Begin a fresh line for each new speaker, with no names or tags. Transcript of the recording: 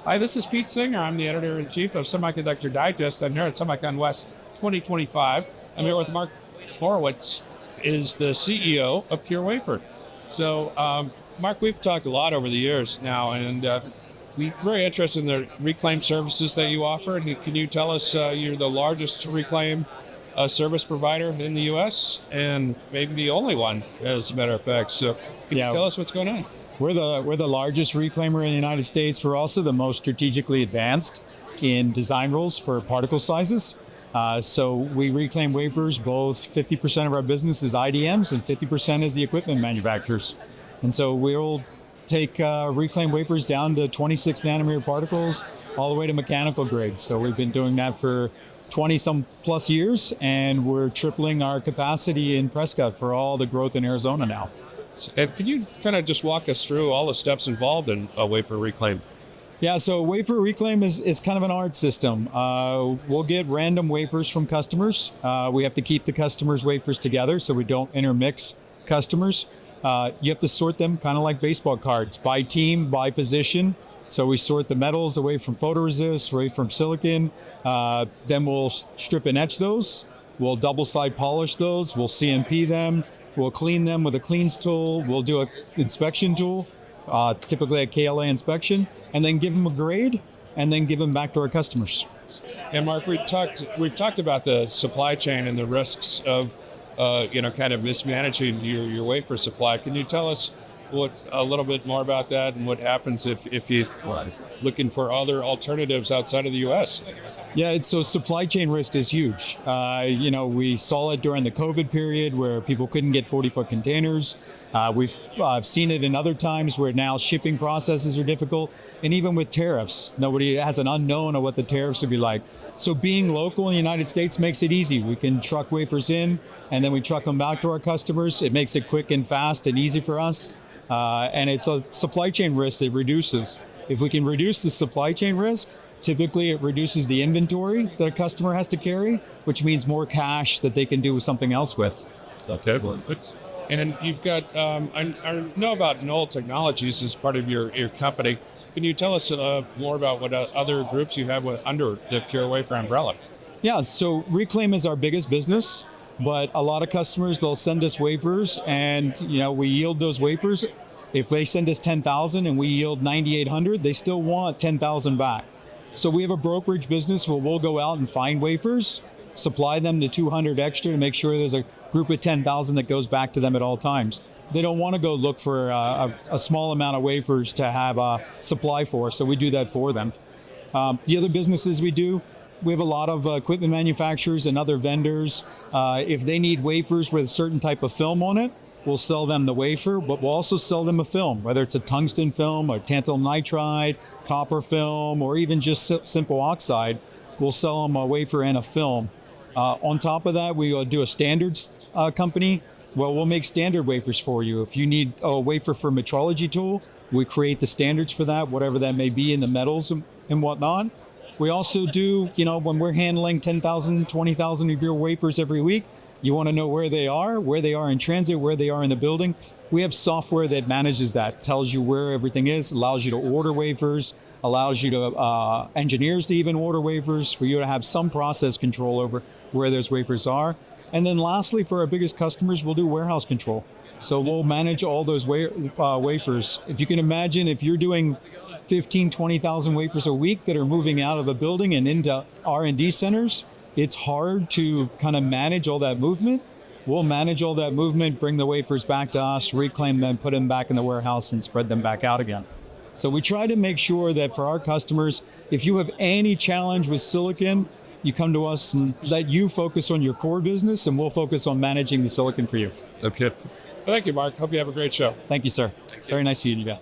Hi, this is Pete Singer. I'm the editor-in-chief of Semiconductor Digest. I'm here at SEMICON West 2025. I'm here with Mark Borowicz, is the CEO of Pure Wafer. So, Mark, we've talked a lot over the years now, and we're very interested in the reclaim services that you offer. And can you tell us you're the largest reclaim service provider in the U.S. and maybe the only one, as a matter of fact. So, can you tell us what's going on?
We're the largest reclaimer in the United States. We're also the most strategically advanced in design rules for particle sizes. So we reclaim wafers. Both 50% of our business is IDMs and 50% is the equipment manufacturers. And so we'll take reclaim wafers down to 26 nanometer particles all the way to mechanical grade. So we've been doing that for 20 some plus years, and we're tripling our capacity in Prescott for all the growth in Arizona now.
And can you kind of just walk us through all the steps involved in a wafer reclaim?
Yeah, so wafer reclaim is kind of an art system. We'll get random wafers from customers. We have to keep the customers' wafers together so we don't intermix customers. You have to sort them kind of like baseball cards, by team, by position. So we sort the metals away from photoresist, away from silicon. Then we'll strip and etch those. We'll double side polish those. We'll CMP them. We'll clean them with a cleans tool. We'll do an inspection tool, typically a KLA inspection, and then give them a grade, and then give them back to our customers.
And Mark, we've talked about the supply chain and the risks of, kind of mismanaging your wafer supply. Can you tell us a little bit more about that and what happens if you're looking for other alternatives outside of the U.S.?
Yeah, so supply chain risk is huge. We saw it during the COVID period where people couldn't get 40-foot containers. I've seen it in other times where now shipping processes are difficult. And even with tariffs, nobody has an unknown of what the tariffs would be like. So being local in the United States makes it easy. We can truck wafers in, and then we truck them back to our customers. It makes it quick and fast and easy for us. And it's a supply chain risk that reduces. If we can reduce the supply chain risk, typically it reduces the inventory that a customer has to carry, which means more cash that they can do something else with.
Okay. And you've got, I know about Knoll Technologies as part of your company. Can you tell us more about what other groups you have under the Pure Wafer umbrella?
Yeah, so reclaim is our biggest business, but a lot of customers, they'll send us wafers, and we yield those wafers. If they send us 10,000 and we yield 9,800, they still want 10,000 back. So we have a brokerage business where we'll go out and find wafers, supply them to 200 extra to make sure there's a group of 10,000 that goes back to them at all times. They don't want to go look for a small amount of wafers to have a supply for, so we do that for them. The other businesses we have a lot of equipment manufacturers and other vendors. If they need wafers with a certain type of film on it, we'll sell them the wafer, but we'll also sell them a film, whether it's a tungsten film or tantalum nitride, copper film, or even just simple oxide. We'll sell them a wafer and a film. On top of that, we do a standards company. Well, we'll make standard wafers for you. If you need a wafer for metrology tool, we create the standards for that, whatever that may be in the metals and whatnot. We also do, when we're handling 10,000, 20,000 of your wafers every week, you want to know where they are in transit, where they are in the building. We have software that manages that, tells you where everything is, allows you to order wafers, allows you to, engineers to even order wafers, for you to have some process control over where those wafers are. And then lastly, for our biggest customers, we'll do warehouse control. So we'll manage all those wafers. If you can imagine, if you're doing 15, 20,000 wafers a week that are moving out of a building and into R&D centers, it's hard to kind of manage all that movement. We'll manage all that movement, bring the wafers back to us, reclaim them, put them back in the warehouse, and spread them back out again. So we try to make sure that for our customers, if you have any challenge with silicon, you come to us and let you focus on your core business, and we'll focus on managing the silicon for you.
Okay. Well, thank you, Mark. Hope you have a great show.
Thank you, sir. Very nice seeing you.